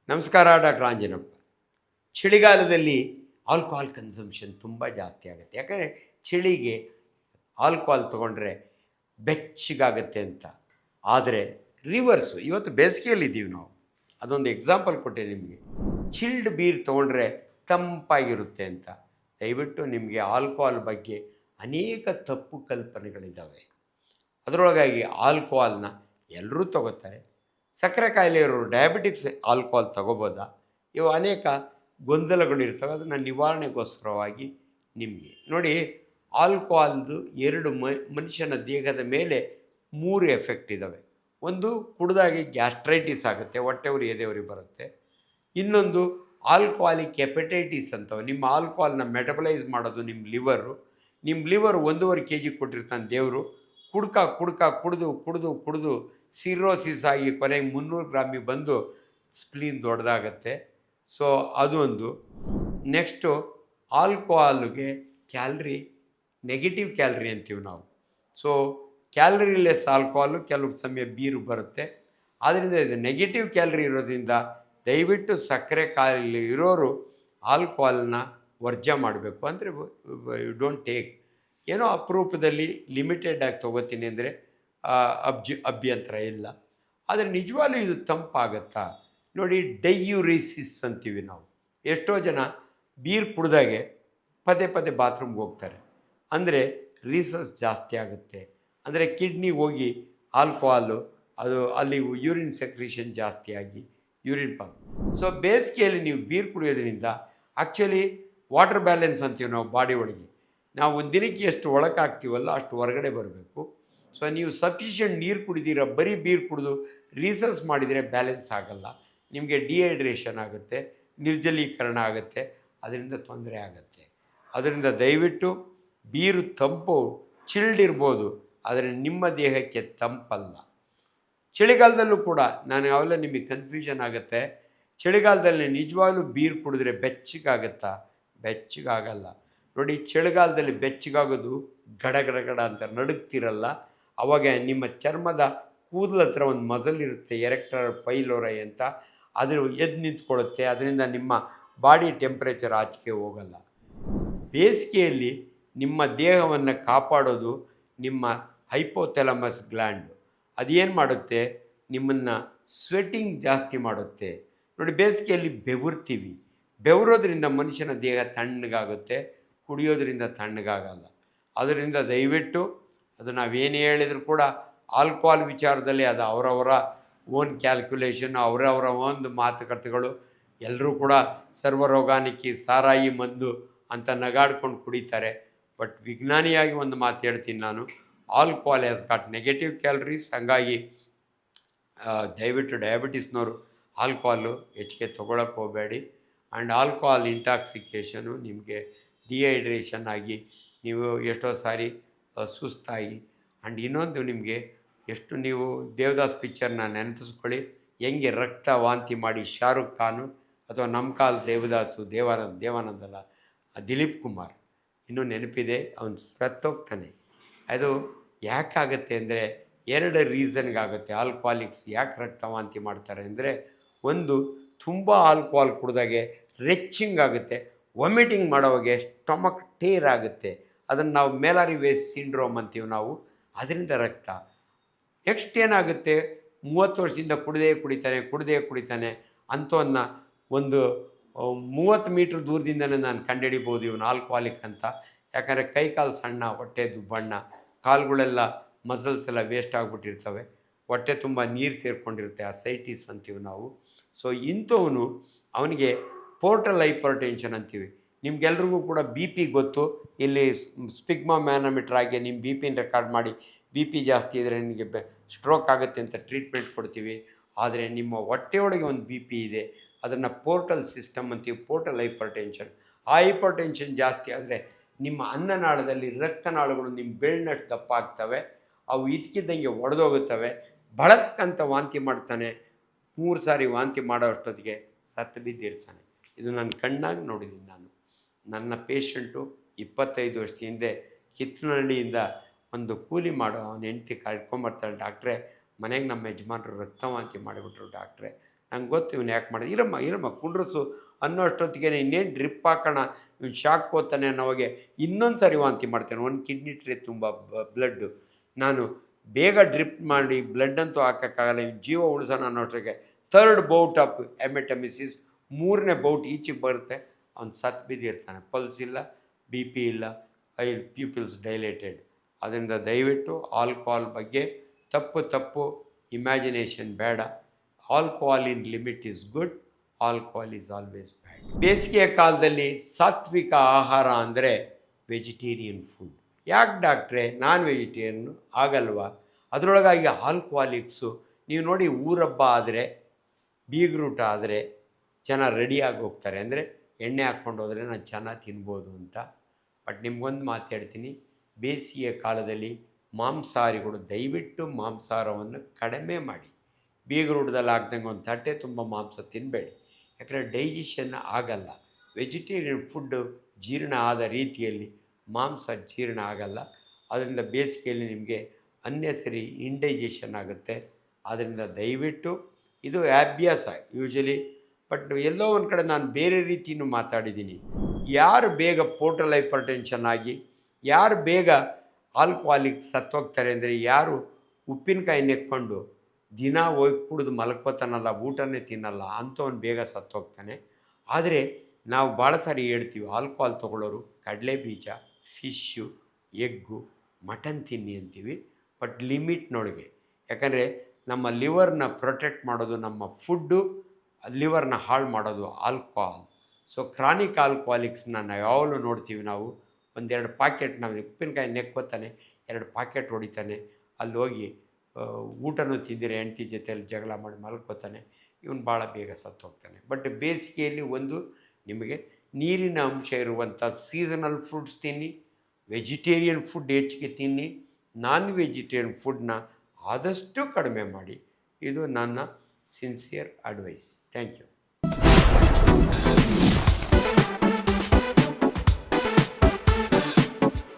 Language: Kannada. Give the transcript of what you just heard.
ನಮಸ್ಕಾರ ಡಾಕ್ಟರ್ ಆಂಜನಪ್ಪ. ಚಳಿಗಾಲದಲ್ಲಿ ಆಲ್ಕೋಹಾಲ್ ಕನ್ಸಂಪ್ಷನ್ ತುಂಬ ಜಾಸ್ತಿ ಆಗುತ್ತೆ. ಯಾಕಂದರೆ ಚಳಿಗೆ ಆಲ್ಕೋಹಾಲ್ ತೊಗೊಂಡ್ರೆ ಬೆಚ್ಚಗಾಗತ್ತೆ ಅಂತ. ಆದರೆ ರಿವರ್ಸು, ಇವತ್ತು ಬೇಸಿಗೆಯಲ್ಲಿದ್ದೀವಿ ನಾವು. ಅದೊಂದು ಎಕ್ಸಾಂಪಲ್ ಕೊಟ್ಟೆ ನಿಮಗೆ. ಚಿಲ್ಡ್ ಬೀರ್ ತೊಗೊಂಡ್ರೆ ತಂಪಾಗಿರುತ್ತೆ ಅಂತ. ದಯವಿಟ್ಟು ನಿಮಗೆ ಆಲ್ಕೋಹಾಲ್ ಬಗ್ಗೆ ಅನೇಕ ತಪ್ಪು ಕಲ್ಪನೆಗಳಿದ್ದಾವೆ. ಅದರೊಳಗಾಗಿ ಆಲ್ಕೋಹಾಲ್ನ ಎಲ್ಲರೂ ತಗೋತಾರೆ. ಸಕ್ಕರೆ ಕಾಯಿಲೆ ಇರೋರು ಡಯಾಬಿಟಿಕ್ಸ್ ಆಲ್ಕೋಹಾಲ್ ತಗೋಬೋದಾ? ಇವು ಅನೇಕ ಗೊಂದಲಗಳಿರ್ತವೆ. ಅದನ್ನು ನಿವಾರಣೆಗೋಸ್ಕರವಾಗಿ ನಿಮಗೆ ನೋಡಿ, ಆಲ್ಕೋಹಾಲ್ದು ಎರಡು ಮನುಷ್ಯನ ದೇಹದ ಮೇಲೆ 3 ಎಫೆಕ್ಟ್ ಇದ್ದಾವೆ. ಒಂದು, ಕುಡಿದಾಗಿ ಗ್ಯಾಸ್ಟ್ರೈಟಿಸ್ ಆಗುತ್ತೆ, ಹೊಟ್ಟೆ ಉರಿ ಎದೆ ಬರುತ್ತೆ. ಇನ್ನೊಂದು ಆಲ್ಕೋಹಾಲಿಕ್ ಹೆಪಟೈಟಿಸ್ ಅಂತವೆ. ನಿಮ್ಮ ಆಲ್ಕೋಹಾಲ್ನ ಮೆಟಬಲೈಸ್ ಮಾಡೋದು ನಿಮ್ಮ ಲಿವರು. ನಿಮ್ಮ ಲಿವರ್ 1.5 kg ಕೊಟ್ಟಿರ್ತಾನೆ ದೇವರು. ಕುಡಿದು ಸಿರೋಸಿಸ್ ಆಗಿ ಕೊನೆಗೆ 300 ಗ್ರಾಮಿಗೆ ಬಂದು ಸ್ಪ್ಲೀನ್ ದೊಡ್ಡದಾಗತ್ತೆ. ಸೊ ಅದು ಒಂದು. ನೆಕ್ಸ್ಟು, ಆಲ್ಕೋಹಾಲ್ಗೆ ಕ್ಯಾಲ್ರಿ, ನೆಗೆಟಿವ್ ಕ್ಯಾಲ್ರಿ ಅಂತೀವಿ ನಾವು. ಸೊ ಕ್ಯಾಲರಿಲೆಸ್ ಆಲ್ಕೋಹಾಲು ಕೆಲವು ಸಮಯ ಬೀರು ಬರುತ್ತೆ. ಆದ್ದರಿಂದ ಇದು ನೆಗೆಟಿವ್ ಕ್ಯಾಲ್ರಿ ಇರೋದ್ರಿಂದ ದಯವಿಟ್ಟು ಸಕ್ಕರೆ ಕಾಯಿಲೆ ಇರೋರು ಆಲ್ಕೋಹಾಲ್ನ ವರ್ಜ ಮಾಡಬೇಕು. ಅಂದರೆ ಯು ಡೋಂಟ್ ಟೇಕ್. ಏನೋ ಅಪರೂಪದಲ್ಲಿ ಲಿಮಿಟೆಡಾಗಿ ತೊಗೋತೀನಿ ಅಂದರೆ ಅಭ್ಯಂತರ ಇಲ್ಲ. ಆದರೆ ನಿಜವಾಗ್ಲೂ ಇದು ತಂಪಾಗತ್ತಾ? ನೋಡಿ, ಡೈಯೂರಿಸಿಸ್ ಅಂತೀವಿ ನಾವು. ಎಷ್ಟೋ ಜನ ಬೀರ್ ಕುಡ್ದಾಗೆ ಪದೇ ಪದೇ ಬಾತ್ರೂಮ್ಗೆ ಹೋಗ್ತಾರೆ. ಅಂದರೆ ರೀಸಸ್ ಜಾಸ್ತಿ ಆಗುತ್ತೆ. ಅಂದರೆ ಕಿಡ್ನಿಗೆ ಹೋಗಿ ಆಲ್ಕೋಹಾಲು ಅದು ಅಲ್ಲಿ ಯೂರಿನ್ ಸೆಕ್ರೀಷನ್ ಜಾಸ್ತಿ ಆಗಿ ಯೂರಿನ್ ಪಂಪ್. ಸೊ ಬೇಸಿಗೆಯಲ್ಲಿ ನೀವು ಬೀರ್ ಕುಡಿಯೋದ್ರಿಂದ ಆ್ಯಕ್ಚುಲಿ ವಾಟರ್ ಬ್ಯಾಲೆನ್ಸ್ ಅಂತೀವಿ ನಾವು ಬಾಡಿ ಒಳಗೆ. ನಾವು ಒಂದು ದಿನಕ್ಕೆ ಎಷ್ಟು ಒಳಗೆ ಹಾಕ್ತೀವಲ್ಲ ಅಷ್ಟು ಹೊರಗಡೆ ಬರಬೇಕು. ಸೊ ನೀವು ಸಫಿಷಿಯೆಂಟ್ ನೀರು ಕುಡಿದಿರ, ಬರೀ ಬೀರ್ ಕುಡಿದು ರೀಸರ್ಚ್ ಮಾಡಿದರೆ ಬ್ಯಾಲೆನ್ಸ್ ಆಗಲ್ಲ. ನಿಮಗೆ ಡಿಹೈಡ್ರೇಷನ್ ಆಗುತ್ತೆ, ನಿರ್ಜಲೀಕರಣ ಆಗುತ್ತೆ, ಅದರಿಂದ ತೊಂದರೆ ಆಗುತ್ತೆ. ಅದರಿಂದ ದಯವಿಟ್ಟು ಬೀರು ತಂಪು, ಚಿಲ್ಡ್ ಇರ್ಬೋದು, ಆದರೆ ನಿಮ್ಮ ದೇಹಕ್ಕೆ ತಂಪಲ್ಲ. ಚಳಿಗಾಲದಲ್ಲೂ ಕೂಡ ನಾನು ಯಾವೆಲ್ಲ ನಿಮಗೆ ಕನ್ಫ್ಯೂಷನ್ ಆಗುತ್ತೆ. ಚಳಿಗಾಲದಲ್ಲಿ ನಿಜವಾಗ್ಲೂ ಬೀರ್ ಕುಡಿದ್ರೆ ಬೆಚ್ಚಗಾಗತ್ತಾ? ಬೆಚ್ಚಗಾಗಲ್ಲ. ನೋಡಿ, ಚಳಿಗಾಲದಲ್ಲಿ ಬೆಚ್ಚಗಾಗೋದು ಗಡ ಅಂತ ನಡುಗ್ತಿರಲ್ಲ. ಅವಾಗ ನಿಮ್ಮ ಚರ್ಮದ ಕೂದಲ ಹತ್ರ ಒಂದು ಮಜಲ್ ಇರುತ್ತೆ, ಎರೆಕ್ಟರ್ ಪೈಲೋರೈ ಅಂತ. ಅದು ಎದ್ದು ನಿಂತ್ಕೊಳ್ಳುತ್ತೆ. ಅದರಿಂದ ನಿಮ್ಮ ಬಾಡಿ ಟೆಂಪ್ರೇಚರ್ ಆಚೆಗೆ ಹೋಗಲ್ಲ. ಬೇಸಿಗೆಯಲ್ಲಿ ನಿಮ್ಮ ದೇಹವನ್ನು ಕಾಪಾಡೋದು ನಿಮ್ಮ ಹೈಪೋಥೆಲಮಸ್ ಗ್ಲ್ಯಾಂಡು. ಅದೇನು ಮಾಡುತ್ತೆ? ನಿಮ್ಮನ್ನು ಸ್ವೆಟ್ಟಿಂಗ್ ಜಾಸ್ತಿ ಮಾಡುತ್ತೆ. ನೋಡಿ, ಬೇಸಿಗೆಯಲ್ಲಿ ಬೆವರ್ತೀವಿ. ಬೆವರೋದ್ರಿಂದ ಮನುಷ್ಯನ ದೇಹ ತಣ್ಣಗಾಗುತ್ತೆ, ಕುಡಿಯೋದ್ರಿಂದ ತಣ್ಣಗಾಗಲ್ಲ. ಅದರಿಂದ ದಯವಿಟ್ಟು ಅದು ನಾವೇನು ಹೇಳಿದ್ರು ಕೂಡ ಆಲ್ಕೋಹಾಲ್ ವಿಚಾರದಲ್ಲಿ ಅದು ಅವರವರ ಓನ್ ಕ್ಯಾಲ್ಕುಲೇಷನ್, ಅವರವರ ಒಂದು ಮಾತುಕತೆಗಳು. ಎಲ್ಲರೂ ಕೂಡ ಸರ್ವರೋಗಾನಿಕಿ ಸಾರಾಯಿ ಮಂದು ಅಂತ ನಗಾಡ್ಕೊಂಡು ಕುಡಿತಾರೆ. ಬಟ್ ವಿಜ್ಞಾನಿಯಾಗಿ ಒಂದು ಮಾತು ಹೇಳ್ತೀನಿ ನಾನು, alcohol has got negative calories. ಹಂಗಾಗಿ ದಯವಿಟ್ಟು ಡಯಾಬಿಟಿಸ್ನವರು ಆಲ್ಕೋಹಾಲು ಹೆಚ್ಚಿಗೆ ತೊಗೊಳಕ್ಕೆ ಹೋಗಬೇಡಿ. ಆ್ಯಂಡ್ ಆಲ್ಕೋಹಾಲ್ ಇಂಟಾಕ್ಸಿಕೇಷನು ನಿಮಗೆ ಡಿಹೈಡ್ರೇಷನ್ ಆಗಿ ನೀವು ಎಷ್ಟೋ ಸಾರಿ ಸುಸ್ತಾಗಿ. ಆ್ಯಂಡ್ ಇನ್ನೊಂದು, ನಿಮಗೆ ಎಷ್ಟು ನೀವು ದೇವದಾಸ್ ಪಿಕ್ಚರ್ನ ನೆನಪಿಸ್ಕೊಳ್ಳಿ. ಹೆಂಗೆ ರಕ್ತ ವಾಂತಿ ಮಾಡಿ ಶಾರುಖ್ ಖಾನು ಅಥವಾ ನಮ್ಮ ಕಾಲ ದೇವದಾಸು ದೇವಾನಂದಲ್ಲ, ದಿಲೀಪ್ ಕುಮಾರ್ ಇನ್ನೂ ನೆನಪಿದೆ, ಅವನು ಸತ್ತೋಗ್ತಾನೆ. ಅದು ಯಾಕಾಗತ್ತೆ ಅಂದರೆ 2 ರೀಸನ್ಗಾಗುತ್ತೆ. ಆಲ್ಕೋಹಾಲಿಕ್ಸ್ ಯಾಕೆ ರಕ್ತ ವಾಂತಿ ಮಾಡ್ತಾರೆ ಅಂದರೆ, ಒಂದು, ತುಂಬ ಆಲ್ಕೋಹಾಲ್ ಕುಡಿದಾಗೆ ರೆಚ್ಚಿಂಗ್ ಆಗುತ್ತೆ, ವಾಮಿಟಿಂಗ್ ಮಾಡೋವಾಗೆ ಸ್ಟಮಕ್ ಟೇರ್ ಆಗುತ್ತೆ. ಅದನ್ನು ನಾವು ಮೆಲಾರಿ ವೇಸ್ ಸಿಂಡ್ರೋಮ್ ಅಂತೀವಿ ನಾವು. ಅದರಿಂದ ರಕ್ತ. ನೆಕ್ಸ್ಟ್ ಏನಾಗುತ್ತೆ, 30 ವರ್ಷದಿಂದ ಕುಡಿತಾನೆ ಅಂಥವನ್ನ ಒಂದು 30 ಮೀಟ್ರ್ ದೂರದಿಂದನೇ ನಾನು ಕಂಡುಹಿಡಿಬೋದು ಇವನು ಆಲ್ಕೋಹಾಲಿಕ್ ಅಂತ. ಯಾಕಂದರೆ ಕೈಕಾಲು ಸಣ್ಣ, ಹೊಟ್ಟೆದು ಬಣ್ಣ, ಕಾಲುಗಳೆಲ್ಲ ಮಸಲ್ಸ್ ಎಲ್ಲ ವೇಸ್ಟ್ ಆಗಿಬಿಟ್ಟಿರ್ತವೆ, ಹೊಟ್ಟೆ ತುಂಬ ನೀರು ಸೇರಿಕೊಂಡಿರುತ್ತೆ, ಅಸೈಟಿಸ್ ಅಂತೀವಿ ನಾವು. ಸೊ ಇಂಥವನು, ಅವನಿಗೆ ಪೋರ್ಟಲ್ ಹೈಪರ್ ಟೆನ್ಷನ್ ಅಂತೀವಿ. ನಿಮ್ಗೆಲ್ರಿಗೂ ಕೂಡ ಬಿ ಪಿ ಗೊತ್ತು. ಇಲ್ಲಿ ಸ್ಪಿಗ್ಮಾ ಮ್ಯಾನೋಮೀಟ್ರ್ ಆಗಿ ನಿಮ್ಮ ಬಿ ಪಿನ ರೆಕಾರ್ಡ್ ಮಾಡಿ, ಬಿ ಪಿ ಜಾಸ್ತಿ ಇದ್ದರೆ ನಿಮಗೆ ಸ್ಟ್ರೋಕ್ ಆಗುತ್ತೆ ಅಂತ ಟ್ರೀಟ್ಮೆಂಟ್ ಕೊಡ್ತೀವಿ. ಆದರೆ ನಿಮ್ಮ ಹೊಟ್ಟೆಯೊಳಗೆ ಒಂದು ಬಿ ಪಿ ಇದೆ, ಅದನ್ನು ಪೋರ್ಟಲ್ ಸಿಸ್ಟಮ್ ಅಂತೀವಿ, ಪೋರ್ಟಲ್ ಹೈಪರ್ ಟೆನ್ಷನ್. ಆ ಹೈಪರ್ ಟೆನ್ಷನ್ ಜಾಸ್ತಿ ಆದರೆ ನಿಮ್ಮ ಅನ್ನನಾಳದಲ್ಲಿ ರಕ್ತನಾಳಗಳು ನಿಮ್ಮ ಬೆಳ್ನಟ್ಟು ದಪ್ಪ ಆಗ್ತವೆ, ಅವು ಇದ್ಕಿದ್ದಂಗೆ ಒಡೆದೋಗುತ್ತವೆ. ಬಳಕ್ಕಂತ ವಾಂತಿ ಮಾಡ್ತಾನೆ. 3 ಸಾರಿ ವಾಂತಿ ಮಾಡೋ ಅಷ್ಟೊತ್ತಿಗೆ ಸತ್ತು ಬಿದ್ದಿರ್ತಾನೆ. ಇದು ನನ್ನ ಕಣ್ಣಾಗಿ ನೋಡಿದ್ದೀನಿ ನಾನು. ನನ್ನ ಪೇಷಂಟು 25 ವರ್ಷದ ಹಿಂದೆ ಕಿತ್ತನಹಳ್ಳಿಯಿಂದ ಒಂದು ಕೂಲಿ ಮಾಡೋ ಅವನ ಹೆಂಡ್ತಿ ಕರ್ಕೊಂಬರ್ತಾಳೆ, ಡಾಕ್ಟ್ರೇ ಮನೆಗೆ ನಮ್ಮ ಯಜಮಾನರು ರಕ್ತ ವಾಂತಿ ಮಾಡಿಬಿಟ್ರು ಡಾಕ್ಟ್ರೇ, ನಂಗೆ ಗೊತ್ತು ಇವನು ಯಾಕೆ ಮಾಡಿದೆ, ಇರಮ್ಮ ಕುಂಡ್ರಸು ಅನ್ನೋಷ್ಟೊತ್ತಿಗೆ ಇನ್ನೇನು ಡ್ರಿಪ್ ಹಾಕೋಣ, ಇವ್ನು ಶಾಕ್ ಹೋಗ್ತಾನೆ ಅನ್ನೋವಾಗೆ ಇನ್ನೊಂದು ಸರಿ ವಾಂತಿ ಮಾಡ್ತೇನೆ. ಒಂದು ಕಿಡ್ನಿ ಟ್ರೇ ತುಂಬ ಬ್ಲಡ್ಡು, ನಾನು ಬೇಗ ಡ್ರಿಪ್ ಮಾಡಿ ಬ್ಲಡ್ ಅಂತೂ ಹಾಕೋಕ್ಕಾಗಲ್ಲ, ಇವ್ನು ಜೀವ ಉಳಿಸೋಣ ಅನ್ನೋಷ್ಟಕ್ಕೆ ಥರ್ಡ್ ಬೌಟ್ ಆಫ್ ಎಮೆಟಮಿಸಿಸ್, 3ನೇ ಬೌಟ್ ಈಚೆಗೆ ಬರುತ್ತೆ, ಅವ್ನು ಸತ್ತು ಬಿದ್ದಿರ್ತಾನೆ. ಪಲ್ಸ್ ಇಲ್ಲ, ಬಿ ಪಿ ಇಲ್ಲ, ಪ್ಯೂಪಿಲ್ಸ್ ಡೈಲೇಟೆಡ್. ಅದರಿಂದ ದಯವಿಟ್ಟು ಆಲ್ಕೋಹಾಲ್ ಬಗ್ಗೆ ತಪ್ಪು ಇಮ್ಯಾಜಿನೇಷನ್ ಬೇಡ. Alcohol in limit is good, alcohol is always bad. ಬೇಸಿಗೆಯ ಕಾಲದಲ್ಲಿ ಸಾತ್ವಿಕ ಆಹಾರ ಅಂದರೆ ವೆಜಿಟೇರಿಯನ್ ಫುಡ್. ಯಾಕೆ ಡಾಕ್ಟ್ರೇ ನಾನ್ ವೆಜಿಟೇರಿಯನ್ನು ಆಗಲ್ವಾ? ಅದರೊಳಗಾಗಿ ಆಲ್ಕೋಹಾಲಿಕ್ಸು ನೀವು ನೋಡಿ, ಊರಬ್ಬ ಆದರೆ, ಬೀಗ್ರೂಟ ಆದರೆ ಜನ ರೆಡಿಯಾಗಿ ಹೋಗ್ತಾರೆ, ಅಂದರೆ ಎಣ್ಣೆ ಹಾಕ್ಕೊಂಡು ಹೋದರೆ ನಾನು ಚೆನ್ನಾಗಿ ತಿನ್ಬೋದು ಅಂತ. ಬಟ್ ನಿಮ್ಗೊಂದು ಮಾತು ಹೇಳ್ತೀನಿ, ಬೇಸಿಗೆಯ ಕಾಲದಲ್ಲಿ ಮಾಂಸಾಹಾರಿಗಳು ದಯವಿಟ್ಟು ಮಾಂಸಾಹಾರವನ್ನು ಕಡಿಮೆ ಮಾಡಿ. ಬೀಗ್ರೂಟದಲ್ಲಿ ಹಾಕ್ದಂಗೆ ಒಂದು ತಟ್ಟೆ ತುಂಬ ಮಾಂಸ ತಿನ್ನಬೇಡಿ, ಯಾಕಂದರೆ ಡೈಜೆಷನ್ ಆಗಲ್ಲ. ವೆಜಿಟೇರಿಯನ್ ಫುಡ್ಡು ಜೀರ್ಣ ಆದ ರೀತಿಯಲ್ಲಿ ಮಾಂಸ ಜೀರ್ಣ ಆಗಲ್ಲ. ಅದರಿಂದ ಬೇಸಿಗೆಯಲ್ಲಿ ನಿಮಗೆ ಅನ್ನೆಸರಿ ಇಂಡೈಜೆಷನ್ ಆಗುತ್ತೆ. ಆದ್ದರಿಂದ ದಯವಿಟ್ಟು ಇದು ಅಭ್ಯಾಸ ಯೂಶಲಿ, ಬಟ್ ಎಲ್ಲೋ ಒಂದು ಕಡೆ ನಾನು ಬೇರೆ ರೀತಿಯೂ ಮಾತಾಡಿದ್ದೀನಿ. ಯಾರು ಬೇಗ ಪೋರ್ಟಲ್ ಹೈಪರ್ಟೆನ್ಷನ್ ಆಗಿ ಯಾರು ಬೇಗ ಆಲ್ಕೋಹಾಲಿಕ್ ಸತ್ತೋಗ್ತಾರೆ ಅಂದರೆ, ಯಾರು ಉಪ್ಪಿನಕಾಯಿ ನೆಕ್ಕೊಂಡು ದಿನ ಹೋಗಿ ಕುಡಿದು ಮಲ್ಕೋತಾನಲ್ಲ, ಊಟನೇ ತಿನ್ನಲ್ಲ, ಅಂಥವ್ನು ಬೇಗ ಸತ್ತೋಗ್ತಾನೆ. ಆದರೆ ನಾವು ಭಾಳ ಸಾರಿ ಹೇಳ್ತೀವಿ, ಆಲ್ಕೋಹಾಲ್ ತೊಗೊಳ್ಳೋರು ಕಡಲೆ ಬೀಜ, ಫಿಶ್ಶು, ಎಗ್ಗು, ಮಟನ್ ತಿನ್ನಿ ಅಂತೀವಿ, ಬಟ್ ಲಿಮಿಟ್ನೊಳಗೆ. ಯಾಕಂದರೆ ನಮ್ಮ ಲಿವರ್ನ ಪ್ರೊಟೆಕ್ಟ್ ಮಾಡೋದು ನಮ್ಮ ಫುಡ್ಡು, ಲಿವರ್ನ ಹಾಳು ಮಾಡೋದು ಆಲ್ಕೋಹಾಲ್. ಸೊ ಕ್ರಾನಿಕ್ ಆಲ್ಕೋಹಾಲಿಕ್ಸ್ನ ನಾವು ಯಾವಾಗಲೂ ನೋಡ್ತೀವಿ. ನಾವು ಒಂದೆರಡು ಪ್ಯಾಕೆಟ್, ನಾವು ಉಪ್ಪಿನಕಾಯಿ ನೆಕ್ಕೋತಾನೆ, 2 ಪ್ಯಾಕೆಟ್ ಹೊಡಿತಾನೆ, ಅಲ್ಲಿ ಹೋಗಿ ಊಟನೂ ತಿಂದಿರೆ ಹೆಂಡ್ತಿ ಜೊತೆಯಲ್ಲಿ ಜಗಳ ಮಾಡಿ ಮಲ್ಕೋತಾನೆ, ಇವನು ಭಾಳ ಬೇಗ ಸತ್ತೋಗ್ತಾನೆ. ಬಟ್ ಬೇಸಿಗೆಯಲ್ಲಿ ಒಂದು ನಿಮಗೆ ನೀರಿನ ಅಂಶ ಇರುವಂಥ ಸೀಸನಲ್ ಫ್ರೂಟ್ಸ್ ತಿನ್ನಿ, ವೆಜಿಟೇರಿಯನ್ ಫುಡ್ ಹೆಚ್ಚಿಗೆ ತಿನ್ನಿ, ನಾನ್ ವೆಜಿಟೇರಿಯನ್ ಫುಡ್ನ ಆದಷ್ಟು ಕಡಿಮೆ ಮಾಡಿ. ಇದು ನನ್ನ ಸಿನ್ಸಿಯರ್ ಅಡ್ವೈಸ್. Thank you.